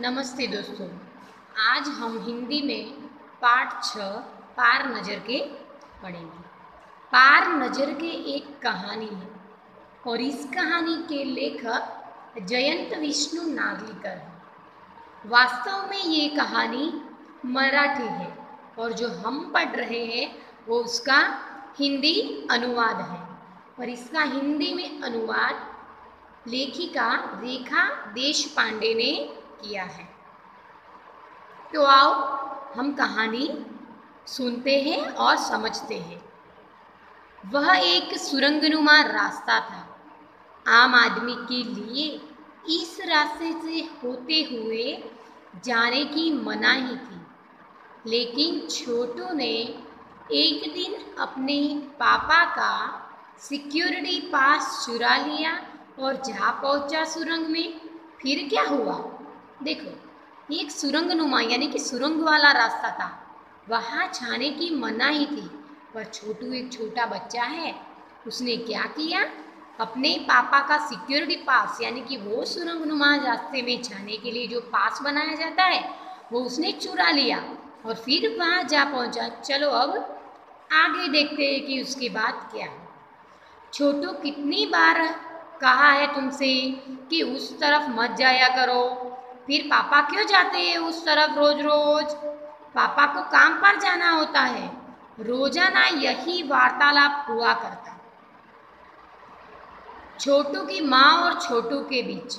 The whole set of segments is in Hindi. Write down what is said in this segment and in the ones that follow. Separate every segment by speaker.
Speaker 1: नमस्ते दोस्तों। आज हम हिंदी में पाठ 6 पार नज़र के पढ़ेंगे। पार नज़र के एक कहानी है और इस कहानी के लेखक जयंत विष्णु नागलीकर हैं। वास्तव में ये कहानी मराठी है और जो हम पढ़ रहे हैं वो उसका हिंदी अनुवाद है और इसका हिंदी में अनुवाद लेखिका रेखा देशपांडे ने किया है। तो आओ हम कहानी सुनते हैं और समझते हैं। वह एक सुरंगनुमा रास्ता था। आम आदमी के लिए इस रास्ते से होते हुए जाने की मनाही थी, लेकिन छोटू ने एक दिन अपने पापा का सिक्योरिटी पास चुरा लिया और जा पहुंचा सुरंग में। फिर क्या हुआ देखो। एक सुरंगनुमा यानी कि सुरंग वाला रास्ता था, वहाँ जाने की मनाही थी। पर छोटू एक छोटा बच्चा है, उसने क्या किया, अपने पापा का सिक्योरिटी पास यानी कि वो सुरंगनुमा रास्ते में जाने के लिए जो पास बनाया जाता है वो उसने चुरा लिया और फिर वहाँ जा पहुँचा। चलो अब आगे देखते हैं कि उसके बाद क्या है। छोटू, कितनी बार कहा है तुमसे कि उस तरफ मत जाया करो, फिर पापा क्यों जाते हैं उस तरफ रोज रोज? पापा को काम पर जाना होता है। रोजाना यही वार्तालाप हुआ करता। छोटू की माँ और छोटू के बीच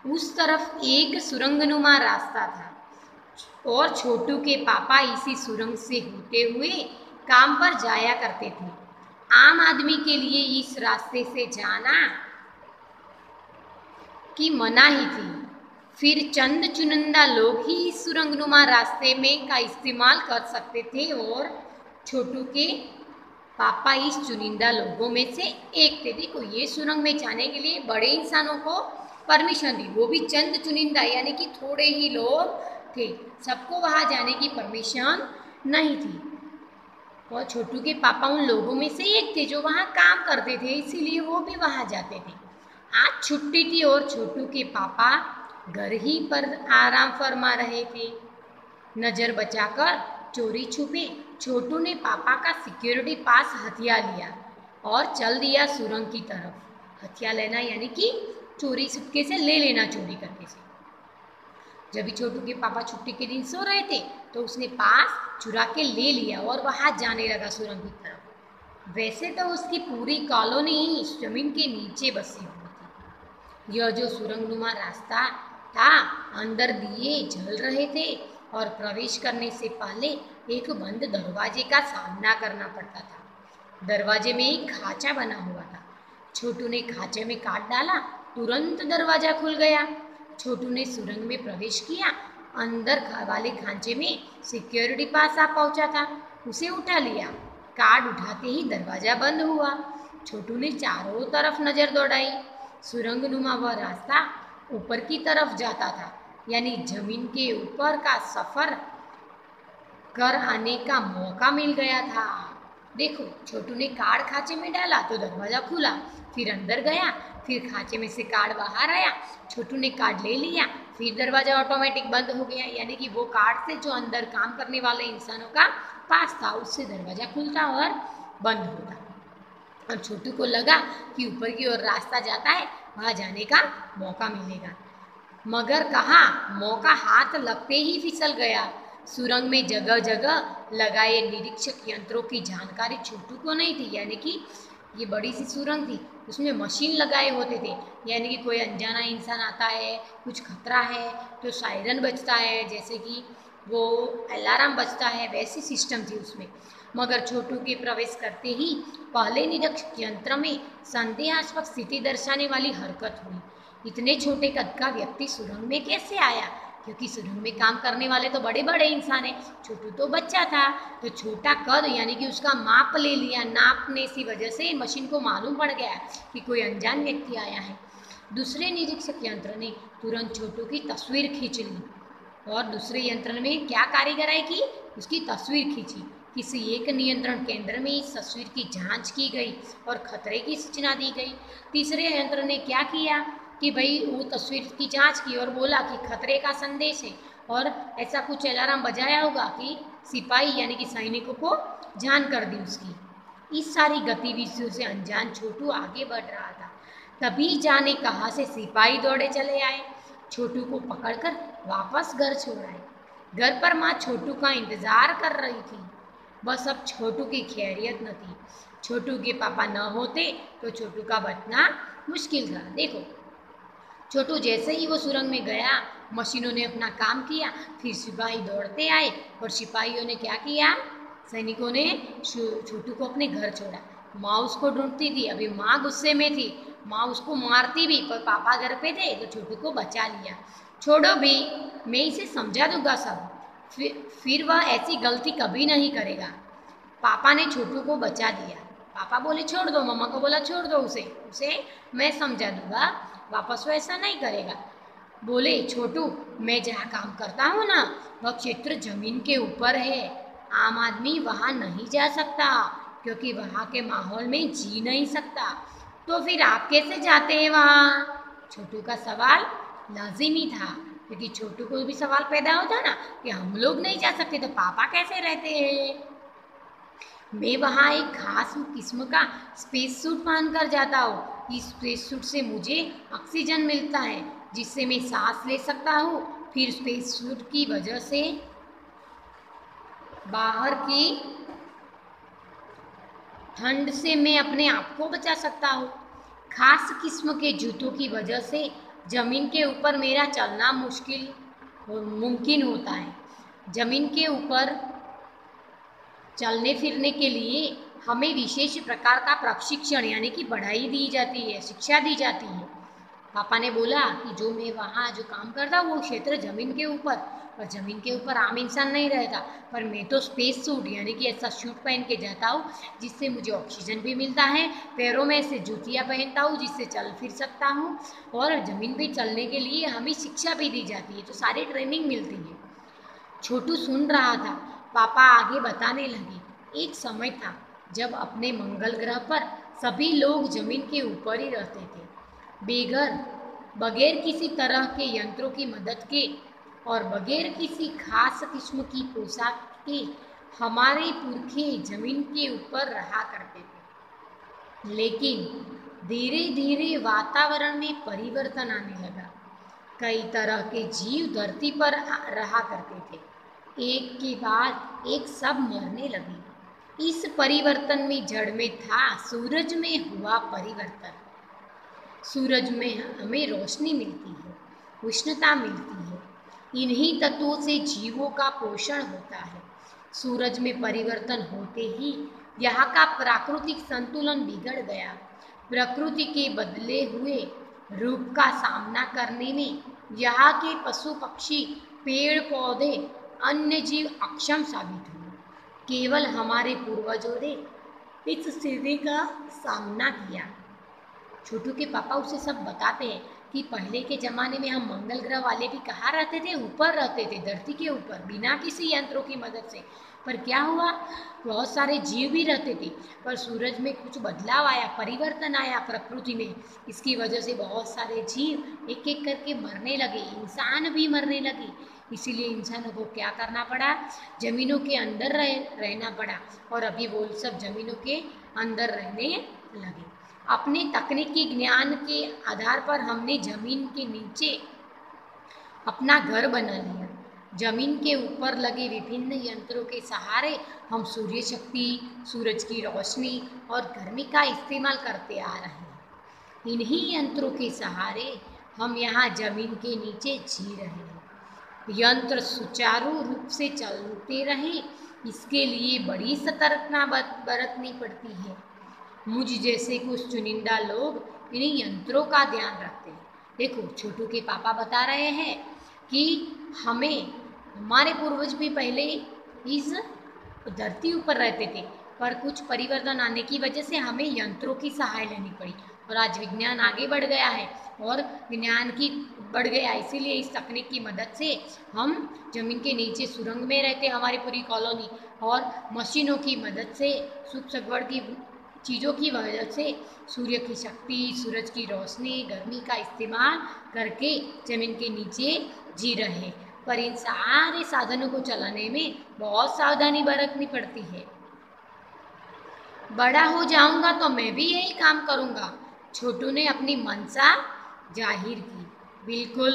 Speaker 1: उस तरफ एक सुरंगनुमा रास्ता था और छोटू के पापा इसी सुरंग से होते हुए काम पर जाया करते थे। आम आदमी के लिए इस रास्ते से जाना की मनाही थी। फिर चंद चुनिंदा लोग ही इस सुरंगनुमा रास्ते में का इस्तेमाल कर सकते थे और छोटू के पापा इस चुनिंदा लोगों में से एक थे। देखो, ये सुरंग में जाने के लिए बड़े इंसानों को परमिशन दी, वो भी चंद चुनिंदा यानी कि थोड़े ही लोग थे, सबको वहाँ जाने की परमिशन नहीं थी। और छोटू के पापा उन लोगों में से एक थे जो वहाँ काम करते थे, इसीलिए वो भी वहाँ जाते थे। आज छुट्टी थी और छोटू के पापा घर ही पर आराम फरमा रहे थे। नजर बचाकर चोरी छुपे छोटू ने पापा का सिक्योरिटी पास हथिया लिया और चल दिया सुरंग की तरफ। हथिया लेना यानी कि चोरी छुपके से ले लेना, चोरी करके से। जब भी छोटू के पापा छुट्टी के दिन सो रहे थे तो उसने पास चुरा के ले लिया और वहां जाने लगा सुरंग की तरफ। वैसे तो उसकी पूरी कॉलोनी इस जमीन के नीचे बसी हुई थी। यह जो सुरंगनुमा रास्ता था, अंदर दिए जल रहे थे और प्रवेश करने से पहले एक बंद दरवाजे का सामना करना पड़ता था। दरवाजे में एक खांचा बना हुआ था। छोटू ने खांचे में काट डाला, तुरंत दरवाजा खुल गया। छोटू ने सुरंग में प्रवेश किया। अंदर वाले खांचे में सिक्योरिटी पास आ पहुंचा था, उसे उठा लिया। कार्ड उठाते ही दरवाजा बंद हुआ। छोटू ने चारों तरफ नजर दौड़ाई। सुरंगनुमा वह रास्ता ऊपर की तरफ जाता था, यानी जमीन के ऊपर का सफर कर आने का मौका मिल गया था। देखो, छोटू ने कार्ड खांचे में डाला तो दरवाजा खुला, फिर अंदर गया, फिर खांचे में से कार्ड बाहर आया। छोटू ने कार्ड ले लिया, फिर दरवाजा ऑटोमेटिक बंद हो गया, यानी कि वो कार्ड से जो अंदर काम करने वाले इंसानों का पास था उससे दरवाजा खुलता और बंद होता। और छोटू को लगा कि ऊपर की ओर रास्ता जाता है, वहां जाने का मौका मिलेगा। मगर कहाँ, मौका हाथ लगते ही फिसल गया। सुरंग में जगह जगह लगाए निरीक्षक यंत्रों की जानकारी छोटू को नहीं थी, यानी कि ये बड़ी सी सुरंग थी, उसमें मशीन लगाए होते थे, यानी कि कोई अनजाना इंसान आता है, कुछ खतरा है तो सायरन बजता है, जैसे कि वो अलार्म बजता है, वैसी सिस्टम थी उसमें। मगर छोटू के प्रवेश करते ही पहले निरीक्षक यंत्र में संदेहास्पद स्थिति दर्शाने वाली हरकत हुई। इतने छोटे कद का व्यक्ति सुरंग में कैसे आया? क्योंकि सुरंग में काम करने वाले तो बड़े बड़े इंसान हैं, छोटू तो बच्चा था, तो छोटा कद यानी कि उसका माप ले लिया। नापने की वजह से मशीन को मालूम पड़ गया कि कोई अनजान व्यक्ति आया है। दूसरे निरीक्षक यंत्र ने तुरंत छोटू की तस्वीर खींच ली और दूसरे यंत्र में क्या कारीगराई की, उसकी तस्वीर खींची। किसी एक नियंत्रण केंद्र में इस तस्वीर की जांच की गई और खतरे की सूचना दी गई। तीसरे यंत्र ने क्या किया, कि भाई वो तस्वीर की जांच की और बोला कि खतरे का संदेश है, और ऐसा कुछ अलार्म बजाया होगा कि सिपाही यानी कि सैनिकों को जान कर दी उसकी। इस सारी गतिविधियों से अनजान छोटू आगे बढ़ रहा था। तभी जाने कहाँ से सिपाही दौड़े चले आए, छोटू को पकड़कर वापस घर छोड़ आए। घर पर माँ छोटू का इंतजार कर रही थी। बस अब छोटू की खैरियत न थी। छोटू के पापा न होते तो छोटू का बचना मुश्किल था। देखो, छोटू जैसे ही वो सुरंग में गया, मशीनों ने अपना काम किया, फिर सिपाही दौड़ते आए और सिपाहियों ने क्या किया, सैनिकों ने छोटू को अपने घर छोड़ा। माँ उसको ढूंढती थी, अभी माँ गुस्से में थी, माँ उसको मारती भी, पर पापा घर पे थे तो छोटू को बचा लिया। छोड़ो भी, मैं इसे समझा दूंगा सब, फिर वह ऐसी गलती कभी नहीं करेगा। पापा ने छोटू को बचा दिया। पापा बोले छोड़ दो, मम्मा को बोला छोड़ दो उसे उसे मैं समझा दूंगा, वापस वो ऐसा नहीं करेगा। बोले छोटू, मैं जहाँ काम करता हूँ ना, वह क्षेत्र जमीन के ऊपर है, आम आदमी वहाँ नहीं जा सकता क्योंकि वहाँ के माहौल में जी नहीं सकता। तो फिर आप कैसे जाते हैं वहाँ? छोटू का सवाल लाजिमी था, क्योंकि छोटू को भी सवाल पैदा होता ना कि हम लोग नहीं जा सकते तो पापा कैसे रहते हैं। मैं वहाँ एक खास किस्म का स्पेस सूट पहन कर जाता हूँ। इस स्पेस सूट से मुझे ऑक्सीजन मिलता है जिससे मैं सांस ले सकता हूँ। फिर स्पेस सूट की वजह से बाहर की ठंड से मैं अपने आप को बचा सकता हूँ। खास किस्म के जूतों की वजह से जमीन के ऊपर मेरा चलना मुमकिन होता है। जमीन के ऊपर चलने फिरने के लिए हमें विशेष प्रकार का प्रशिक्षण यानी कि पढ़ाई दी जाती है, शिक्षा दी जाती है। पापा ने बोला कि जो मैं वहाँ जो काम करता हूँ वो क्षेत्र जमीन के ऊपर, और जमीन के ऊपर आम इंसान नहीं रहता, पर मैं तो स्पेस सूट यानी कि ऐसा सूट पहन के जाता हूँ जिससे मुझे ऑक्सीजन भी मिलता है, पैरों में ऐसे जूतियाँ पहनता हूँ जिससे चल फिर सकता हूँ, और ज़मीन पे चलने के लिए हमें शिक्षा भी दी जाती है, तो सारी ट्रेनिंग मिलती है। छोटू सुन रहा था। पापा आगे बताने लगे, एक समय था जब अपने मंगल ग्रह पर सभी लोग जमीन के ऊपर ही रहते थे, बेघर, बगैर किसी तरह के यंत्रों की मदद के और बगैर किसी खास किस्म की पोशाक के। हमारे पुरखे जमीन के ऊपर रहा करते थे, लेकिन धीरे धीरे वातावरण में परिवर्तन आने लगा। कई तरह के जीव धरती पर रहा करते थे, एक के बाद एक सब मरने लगे। इस परिवर्तन में जड़ में था सूरज में हुआ परिवर्तन। सूरज में हमें रोशनी मिलती है, उष्णता मिलती है, इन्हीं तत्वों से जीवों का पोषण होता है। सूरज में परिवर्तन होते ही यहाँ का प्राकृतिक संतुलन बिगड़ गया। प्रकृति के बदले हुए रूप का सामना करने में यहाँ के पशु पक्षी, पेड़ पौधे, अन्य जीव अक्षम साबित हुए। केवल हमारे पूर्वजों ने इस स्थिति का सामना किया। छोटू के पापा उसे सब बताते हैं कि पहले के ज़माने में हम मंगल ग्रह वाले भी कहाँ रहते थे, ऊपर रहते थे, धरती के ऊपर, बिना किसी यंत्रों की मदद से। पर क्या हुआ, बहुत सारे जीव भी रहते थे, पर सूरज में कुछ बदलाव आया, परिवर्तन आया प्रकृति में। इसकी वजह से बहुत सारे जीव एक एक करके मरने लगे, इंसान भी मरने लगे। इसीलिए इंसानों को क्या करना पड़ा, ज़मीनों के अंदर रहना पड़ा, और अभी वो सब ज़मीनों के अंदर रहने लगे। अपने तकनीकी ज्ञान के आधार पर हमने जमीन के नीचे अपना घर बना लिया। जमीन के ऊपर लगे विभिन्न यंत्रों के सहारे हम सूर्य शक्ति, सूरज की रोशनी और गर्मी का इस्तेमाल करते आ रहे हैं। इन्हीं यंत्रों के सहारे हम यहाँ जमीन के नीचे जी रहे हैं। यंत्र सुचारू रूप से चलते रहें, इसके लिए बड़ी सतर्कता बरतनी पड़ती है। मुझ जैसे कुछ चुनिंदा लोग इन्हीं यंत्रों का ध्यान रखते हैं। देखो, छोटू के पापा बता रहे हैं कि हमारे पूर्वज भी पहले इस धरती ऊपर रहते थे, पर कुछ परिवर्तन आने की वजह से हमें यंत्रों की सहाय लेनी पड़ी, और आज विज्ञान आगे बढ़ गया है और विज्ञान की बढ़ गया, इसीलिए इस तकनीक की मदद से हम जमीन के नीचे सुरंग में रहते, हमारी पूरी कॉलोनी, और मशीनों की मदद से सुख सगवड़ की चीज़ों की वजह से सूर्य की शक्ति, सूरज की रोशनी, गर्मी का इस्तेमाल करके जमीन के नीचे जी रहे। पर इन सारे साधनों को चलाने में बहुत सावधानी बरतनी पड़ती है। बड़ा हो जाऊंगा तो मैं भी यही काम करूंगा, छोटू ने अपनी मंशा जाहिर की। बिल्कुल,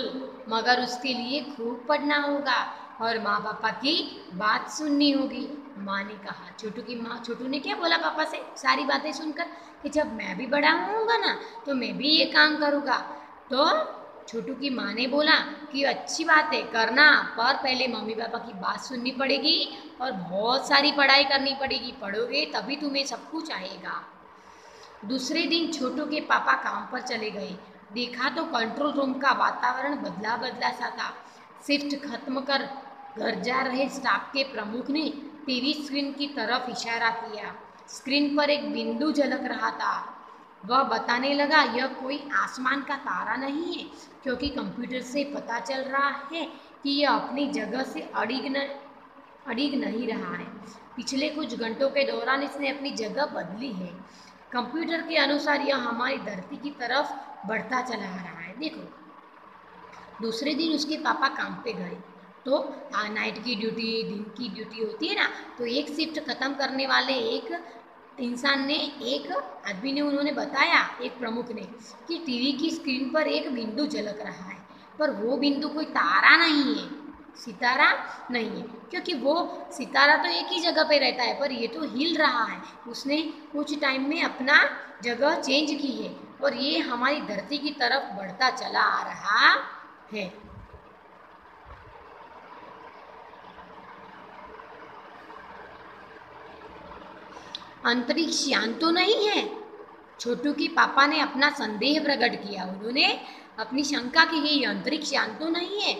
Speaker 1: मगर उसके लिए खूब पढ़ना होगा और माँ पापा की बात सुननी होगी, माँ ने कहा। छोटू ने क्या बोला पापा से सारी बातें सुनकर कि जब मैं भी बड़ा होऊंगा ना तो मैं भी ये काम करूँगा। तो छोटू की माँ ने बोला कि अच्छी बात है करना, पर पहले मम्मी पापा की बात सुननी पड़ेगी और बहुत सारी पढ़ाई करनी पड़ेगी, पढ़ोगे तभी तुम्हें सब कुछ आएगा। दूसरे दिन छोटू के पापा काम पर चले गए। देखा तो कंट्रोल रूम का वातावरण बदला बदला सा था। शिफ्ट खत्म कर घर जा रहे स्टाफ के प्रमुख ने टीवी स्क्रीन की तरफ इशारा किया। स्क्रीन पर एक बिंदु झलक रहा था। वह बताने लगा यह कोई आसमान का तारा नहीं है, क्योंकि कंप्यूटर से पता चल रहा है कि यह अपनी जगह से अड़िग नहीं रहा है। पिछले कुछ घंटों के दौरान इसने अपनी जगह बदली है। कंप्यूटर के अनुसार यह हमारी धरती की तरफ बढ़ता चला आ रहा है। देखो, दूसरे दिन उसके पापा काम पे गए तो नाइट की ड्यूटी, दिन की ड्यूटी होती है ना, तो एक शिफ्ट खत्म करने वाले एक इंसान ने, एक आदमी ने, उन्होंने बताया एक प्रमुख ने कि टीवी की स्क्रीन पर एक बिंदु झलक रहा है, पर वो बिंदु कोई तारा नहीं है, सितारा नहीं है, क्योंकि वो सितारा तो एक ही जगह पे रहता है, पर ये तो हिल रहा है। उसने कुछ टाइम में अपना जगह चेंज की है और ये हमारी धरती की तरफ बढ़ता चला आ रहा है। अंतरिक्ष यान तो नहीं है? छोटू की पापा ने अपना संदेह प्रकट किया। उन्होंने अपनी शंका की कि अंतरिक्ष यान तो नहीं है।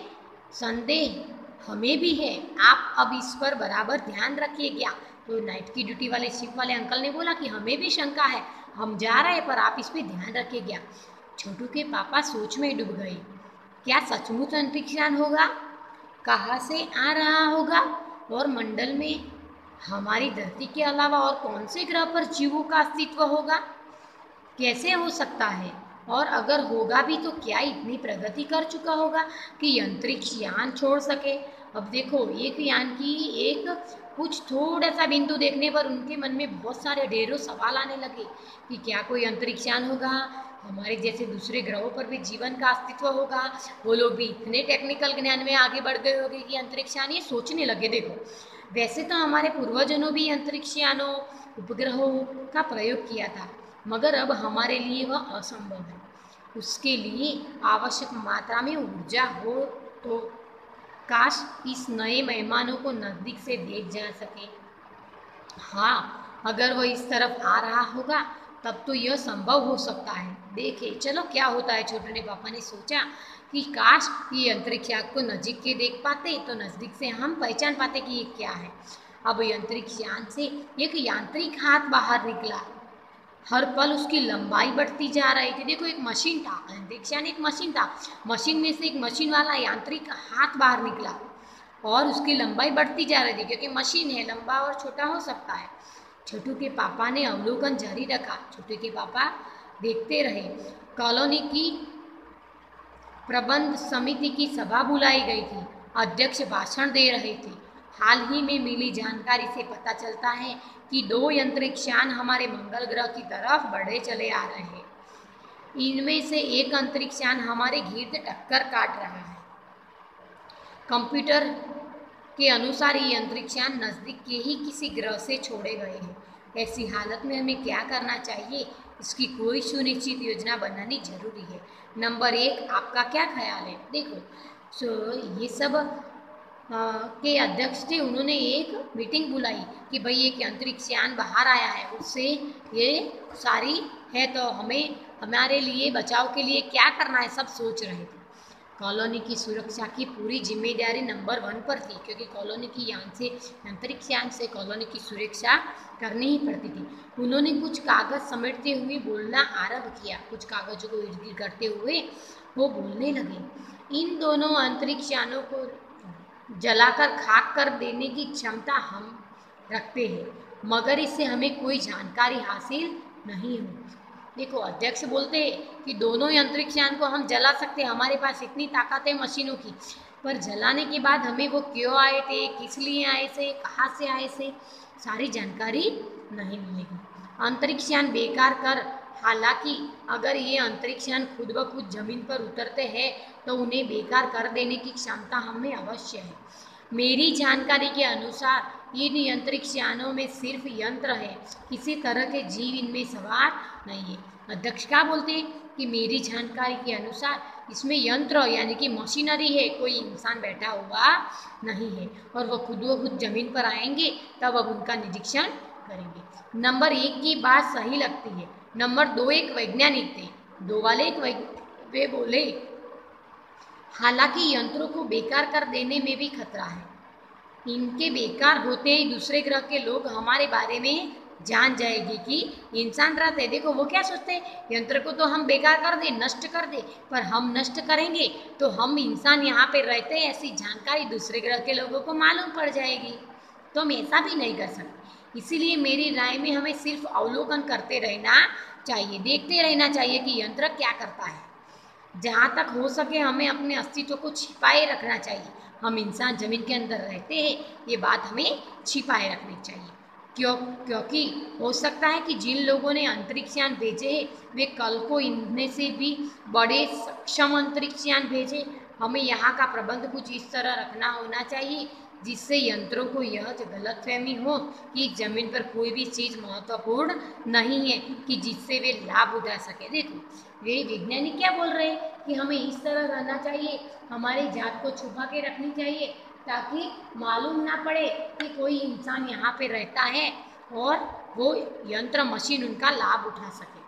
Speaker 1: संदेह हमें भी है, आप अब इस पर बराबर ध्यान रखिए क्या? तो नाइट की ड्यूटी वाले शिफ्ट वाले अंकल ने बोला कि हमें भी शंका है, हम जा रहे हैं, पर आप इस पर ध्यान रखिए क्या? छोटू के पापा सोच में डूब गए। क्या सचमुच अंतरिक्ष यान होगा? कहाँ से आ रहा होगा? और मंडल में हमारी धरती के अलावा और कौन से ग्रह पर जीवों का अस्तित्व होगा? कैसे हो सकता है? और अगर होगा भी तो क्या इतनी प्रगति कर चुका होगा कि अंतरिक्ष यान छोड़ सके? अब देखो, एक यान की एक कुछ थोड़ा सा बिंदु देखने पर उनके मन में बहुत सारे ढेरों सवाल आने लगे कि क्या कोई अंतरिक्ष यान होगा, हमारे जैसे दूसरे ग्रहों पर भी जीवन का अस्तित्व होगा, वो लोग भी इतने टेक्निकल ज्ञान में आगे बढ़ गए होंगे कि अंतरिक्ष यान, ये सोचने लगे। देखो, वैसे तो हमारे पूर्वजों भी अंतरिक्ष यानों, उपग्रहों का प्रयोग किया था, मगर अब हमारे लिए वह असंभव है। उसके लिए आवश्यक मात्रा में ऊर्जा हो तो काश इस नए मेहमानों को नज़दीक से देख जा सके। हाँ, अगर वह इस तरफ आ रहा होगा तब तो यह संभव हो सकता है। देखे चलो क्या होता है। छोटू ने पापा ने सोचा कि काश ये अंतरिक्ष यान को नजीक के देख पाते तो नज़दीक से हम पहचान पाते कि ये क्या है। अब अंतरिक्ष यान से एक यांत्रिक हाथ बाहर निकला। हर पल उसकी लंबाई बढ़ती जा रही थी। देखो, एक मशीन था, अंतरिक्ष यान एक मशीन था, मशीन में से एक मशीन वाला यांत्रिक हाथ बाहर निकला और उसकी लंबाई बढ़ती जा रही थी, क्योंकि मशीन है, लंबा और छोटा हो सकता है। छोटू के पापा ने अवलोकन जारी रखा। छोटू के पापा देखते रहे। कॉलोनी की प्रबंध समिति की सभा बुलाई गई थी। अध्यक्ष भाषण दे रहे थे। हाल ही में मिली जानकारी से पता चलता है कि 2 अंतरिक्ष यान हमारे मंगल ग्रह की तरफ बढ़े चले आ रहे हैं। इनमें से एक अंतरिक्ष यान हमारे गिर्द टक्कर काट रहा है। कंप्यूटर के अनुसार ये अंतरिक्ष यान नज़दीक के ही किसी ग्रह से छोड़े गए हैं। ऐसी हालत में हमें क्या करना चाहिए, इसकी कोई सुनिश्चित योजना बनानी जरूरी है। नंबर 1, आपका क्या ख्याल है? देखो, ये सब के अध्यक्ष थे, उन्होंने एक मीटिंग बुलाई कि भाई एक अंतरिक्ष यान बाहर आया है, उससे ये सारी है, तो हमें हमारे लिए बचाव के लिए क्या करना है, सब सोच रहे थे। कॉलोनी की सुरक्षा की पूरी जिम्मेदारी नंबर 1 पर थी, क्योंकि कॉलोनी की यान से, अंतरिक्ष यान से कॉलोनी की सुरक्षा करनी ही पड़ती थी। उन्होंने कुछ कागज समेटते हुए बोलना आरंभ किया। कुछ कागजों को इर्द गिर्द करते हुए वो बोलने लगे। इन दोनों अंतरिक्ष यानों को जलाकर खाक कर देने की क्षमता हम रखते हैं। मगर इससे हमें कोई जानकारी हासिल नहीं होती। देखो अध्यक्ष बोलते हैं कि दोनों ही अंतरिक्ष यान को हम जला सकते हैं, हमारे पास इतनी ताकत है मशीनों की, पर जलाने के बाद हमें वो क्यों आए थे, किस लिए आए थे, कहाँ से आए थे, सारी जानकारी नहीं मिलेगी। अंतरिक्ष यान बेकार कर, हालांकि अगर ये अंतरिक्ष यान खुद ब खुद जमीन पर उतरते हैं तो उन्हें बेकार कर देने की क्षमता हमें अवश्य है। मेरी जानकारी के अनुसार इन अंतरिक्ष यानों में सिर्फ यंत्र है, किसी तरह के जीव इनमें सवार नहीं है। अध्यक्ष क्या बोलते हैं कि मेरी जानकारी के अनुसार इसमें यंत्र यानी कि मशीनरी है, कोई इंसान बैठा हुआ नहीं है, और वह खुद ब खुद जमीन पर आएंगे तब अब उनका निरीक्षण करेंगे। नंबर 1 की बात सही लगती है। नंबर 2 एक वैज्ञानिक थे, दो वाले एक वे बोले हालांकि यंत्रों को बेकार कर देने में भी खतरा है, इनके बेकार होते ही दूसरे ग्रह के लोग हमारे बारे में जान जाएगी कि इंसान रहते हैं। देखो वो क्या सोचते हैं, यंत्र को तो हम बेकार कर दे, नष्ट कर दे, पर हम नष्ट करेंगे तो हम इंसान यहाँ पे रहते हैं ऐसी जानकारी दूसरे ग्रह के लोगों को मालूम पड़ जाएगी, तो हम ऐसा भी नहीं कर सकते। इसीलिए मेरी राय में हमें सिर्फ अवलोकन करते रहना चाहिए, देखते रहना चाहिए कि यंत्र क्या करता है। जहाँ तक हो सके हमें अपने अस्तित्व को छिपाए रखना चाहिए। हम इंसान जमीन के अंदर रहते हैं, ये बात हमें छिपाए रखनी चाहिए। क्योंकि हो सकता है कि जिन लोगों ने अंतरिक्ष यान भेजे हैं वे कल को इनमें से भी बड़े सक्षम अंतरिक्ष यान भेजे। हमें यहाँ का प्रबंध कुछ इस तरह रखना होना चाहिए जिससे यंत्रों को यह गलतफहमी हो कि जमीन पर कोई भी चीज़ महत्वपूर्ण नहीं है कि जिससे वे लाभ उठा सके। देखो वे वैज्ञानिक क्या बोल रहे हैं कि हमें इस तरह रहना चाहिए, हमारी जात को छुपा के रखनी चाहिए ताकि मालूम ना पड़े कि कोई इंसान यहाँ पे रहता है और वो यंत्र मशीन उनका लाभ उठा सके।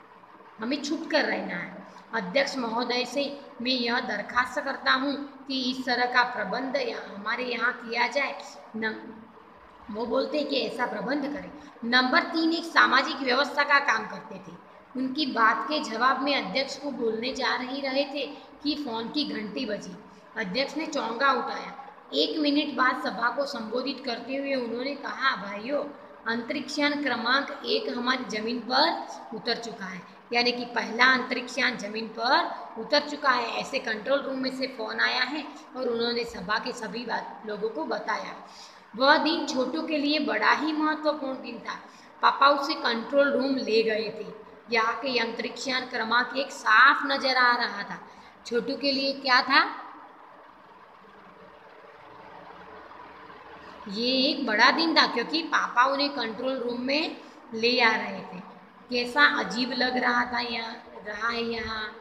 Speaker 1: हमें छुप कर रहना है। अध्यक्ष महोदय से मैं यह दरखास्त करता हूँ कि इस तरह का प्रबंध हमारे यहाँ किया जाए। वो बोलते हैं कि ऐसा प्रबंध करें। नंबर 3 एक सामाजिक व्यवस्था का काम करते थे। उनकी बात के जवाब में अध्यक्ष को बोलने जा रहे थे कि फोन की घंटी बजी। अध्यक्ष ने चौंका उठाया। 1 मिनट बाद सभा को संबोधित करते हुए उन्होंने कहा, भाइयों अंतरिक्षयान क्रमांक 1 हमारी जमीन पर उतर चुका है, यानी कि पहला अंतरिक्षयान जमीन पर उतर चुका है। ऐसे कंट्रोल रूम में से फोन आया है और उन्होंने सभा के सभी लोगों को बताया। वह दिन छोटू के लिए बड़ा ही महत्वपूर्ण दिन था। पापा उसे कंट्रोल रूम ले गए थे। यहाँ के अंतरिक्षयान क्रमांक 1 साफ नजर आ रहा था। छोटू के लिए क्या था, ये एक बड़ा दिन था क्योंकि पापा उन्हें कंट्रोल रूम में ले आ रहे थे। कैसा अजीब लग रहा था यहाँ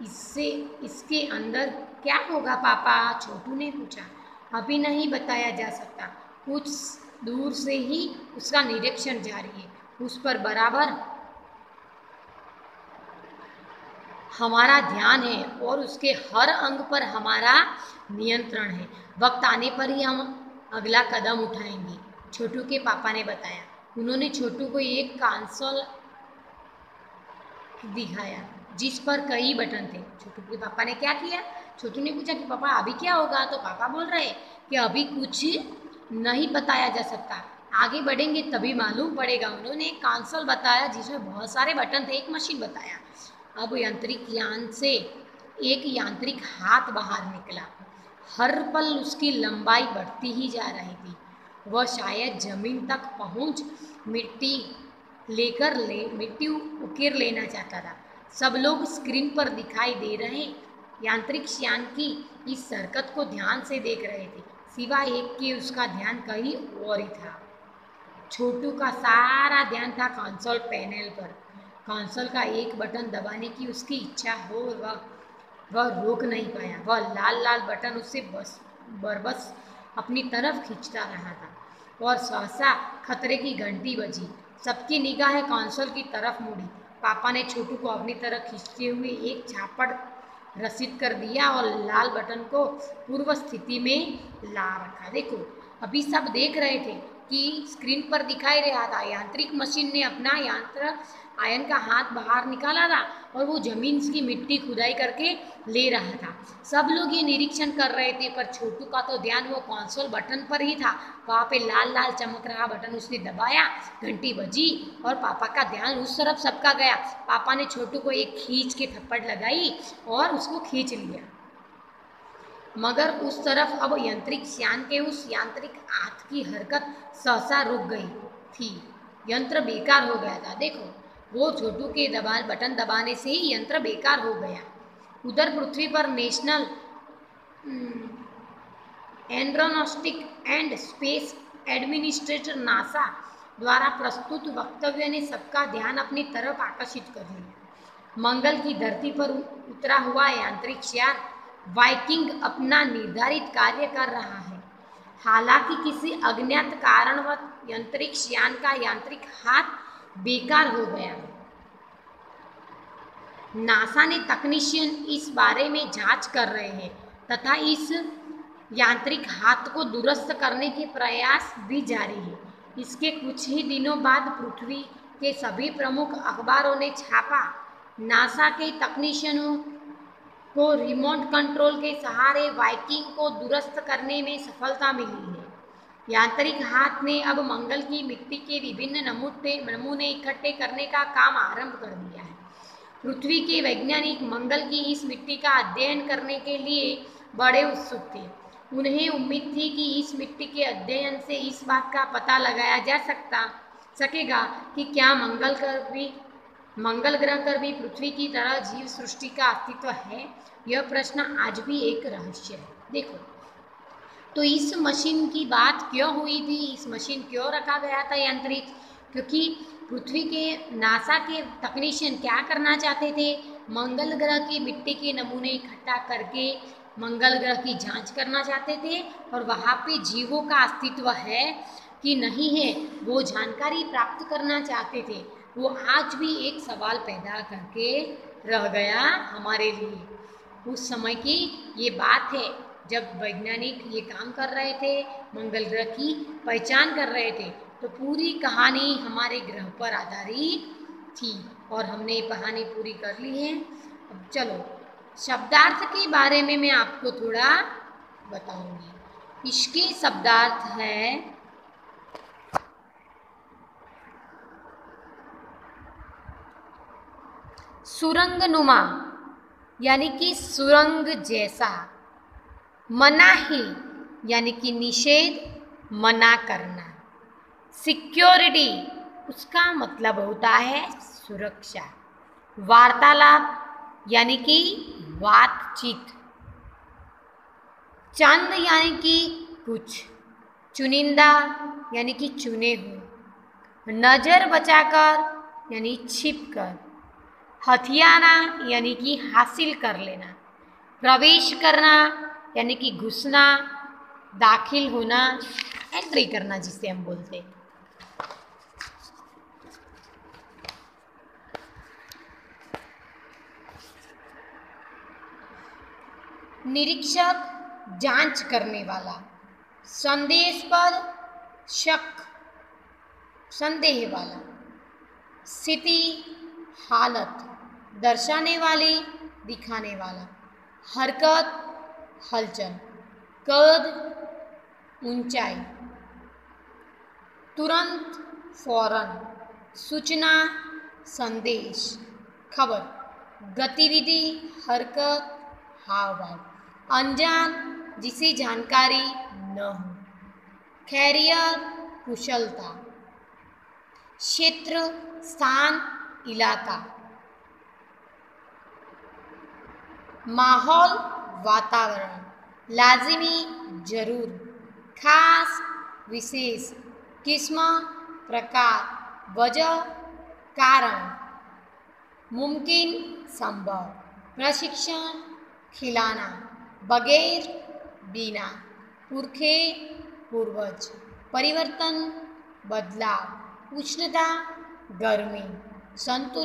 Speaker 1: इसके अंदर क्या होगा पापा, छोटू ने पूछा। अभी नहीं बताया जा सकता, कुछ दूर से ही उसका निरीक्षण जारी है, उस पर बराबर हमारा ध्यान है और उसके हर अंग पर हमारा नियंत्रण है। वक्त आने पर ही हम अगला कदम उठाएंगे, छोटू के पापा ने बताया। उन्होंने छोटू को एक कंसोल दिखाया जिस पर कई बटन थे। छोटू के पापा ने क्या किया, छोटू ने पूछा कि पापा अभी क्या होगा, तो पापा बोल रहे कि अभी कुछ नहीं बताया जा सकता, आगे बढ़ेंगे तभी मालूम पड़ेगा। उन्होंने एक कंसोल बताया जिसमें बहुत सारे बटन थे, एक मशीन बताया। अब यांत्रिक यान से एक यांत्रिक हाथ बाहर निकला। हर पल उसकी लंबाई बढ़ती ही जा रही थी। वह शायद जमीन तक पहुंच मिट्टी उकेर लेना चाहता था। सब लोग स्क्रीन पर दिखाई दे रहे यांत्रिक यान की इस हरकत को ध्यान से देख रहे थे, सिवाय एक के उसका ध्यान कहीं और ही था। छोटू का सारा ध्यान था कंसोल पैनल पर। कंसोल का एक बटन दबाने की उसकी इच्छा हो वह रोक नहीं पाया। वह लाल लाल बटन उससे बरबस अपनी तरफ खींचता रहा था और सहसा खतरे की घंटी बजी। सबकी निगाहें कंसोल की तरफ मुड़ी। पापा ने छोटू को अपनी तरफ खींचते हुए एक झापड़ रसीद कर दिया और लाल बटन को पूर्व स्थिति में ला रखा। देखो अभी सब देख रहे थे की स्क्रीन पर दिखाई रहा था। यांत्रिक मशीन ने अपना यंत्र आयन का हाथ बाहर निकाला था और वो जमीन की मिट्टी खुदाई करके ले रहा था। सब लोग ये निरीक्षण कर रहे थे, पर छोटू का तो ध्यान वो कंसोल बटन पर ही था। वहाँ पे लाल लाल चमक रहा बटन उसने दबाया, घंटी बजी और पापा का ध्यान उस तरफ सबका गया। पापा ने छोटू को एक खींच के थप्पड़ लगाई और उसको खींच लिया, मगर उस तरफ अब यांत्रिक यान के उस यांत्रिक हाथ की हरकत सहसा रुक गई थी। यंत्र बेकार हो गया था। देखो, वो छोटू के बटन दबाने से ही यंत्र बेकार हो गया। उधर पृथ्वी पर national aeronautic and space administrator NASA द्वारा प्रस्तुत वक्तव्य ने सबका ध्यान अपनी तरफ आकर्षित कर लिया। मंगल की धरती पर उतरा हुआ यांत्रिक यान वाइकिंग अपना निर्धारित कार्य कर रहा है। हालांकि किसी अज्ञात कारणवश अंतरिक्ष यान का यांत्रिक हाथ बेकार हो गया। नासा ने तकनीशियन इस बारे में जांच कर रहे हैं तथा इस यांत्रिक हाथ को दुरुस्त करने के प्रयास भी जारी है। इसके कुछ ही दिनों बाद पृथ्वी के सभी प्रमुख अखबारों ने छापा, नासा के तकनीशियनों को रिमोट कंट्रोल के सहारे वाइकिंग को दुरुस्त करने में सफलता मिली है। यांत्रिक हाथ ने अब मंगल की मिट्टी के विभिन्न नमूने इकट्ठे करने का काम आरंभ कर दिया है। पृथ्वी के वैज्ञानिक मंगल की इस मिट्टी का अध्ययन करने के लिए बड़े उत्सुक थे। उन्हें उम्मीद थी कि इस मिट्टी के अध्ययन से इस बात का पता लगाया जा सकेगा कि क्या मंगल ग्रह पर भी पृथ्वी की तरह जीव सृष्टि का अस्तित्व है। यह प्रश्न आज भी एक रहस्य है। देखो, तो इस मशीन की बात क्यों हुई थी, इस मशीन क्यों रखा गया था यांत्रिक, क्योंकि पृथ्वी के नासा के तकनीशियन क्या करना चाहते थे, मंगल ग्रह की मिट्टी के नमूने इकट्ठा करके मंगल ग्रह की जांच करना चाहते थे और वहाँ पे जीवों का अस्तित्व है कि नहीं है वो जानकारी प्राप्त करना चाहते थे। वो आज भी एक सवाल पैदा करके रह गया हमारे लिए। उस समय की ये बात है जब वैज्ञानिक ये काम कर रहे थे, मंगल ग्रह की पहचान कर रहे थे, तो पूरी कहानी हमारे ग्रह पर आधारित थी और हमने कहानी पूरी कर ली है। अब चलो शब्दार्थ के बारे में मैं आपको थोड़ा बताऊंगी। इसके शब्दार्थ है सुरंगनुमा यानी कि सुरंग जैसा, मनाही यानी कि निषेध, मना करना, सिक्योरिटी उसका मतलब होता है सुरक्षा, वार्तालाप यानी कि बातचीत, चंद यानी कि कुछ, चुनिंदा यानी कि चुने हुए, नजर बचाकर यानी छिपकर, हथियाना यानी कि हासिल कर लेना, प्रवेश करना यानी कि घुसना, दाखिल होना, एंट्री करना जिसे हम बोलते हैं। निरीक्षक जांच करने वाला, संदेशपद शक संदेह वाला, स्थिति हालत दर्शाने वाली दिखाने वाला, हरकत हलचल, कद ऊंचाई, तुरंत फौरन, सूचना संदेश खबर, गतिविधि हरकत हाव भाव, अनजान जिसे जानकारी न हो, कैरियर कुशलता, क्षेत्र स्थान इलाका, माहौल वातावरण, लाजिमी जरूर, खास विशेष, किस्म प्रकार, वजह कारण, मुमकिन संभव, प्रशिक्षण खिलाना, बगैर बिना, पुरखे पूर्वज, परिवर्तन बदलाव, उष्णता गर्मी, संतुलन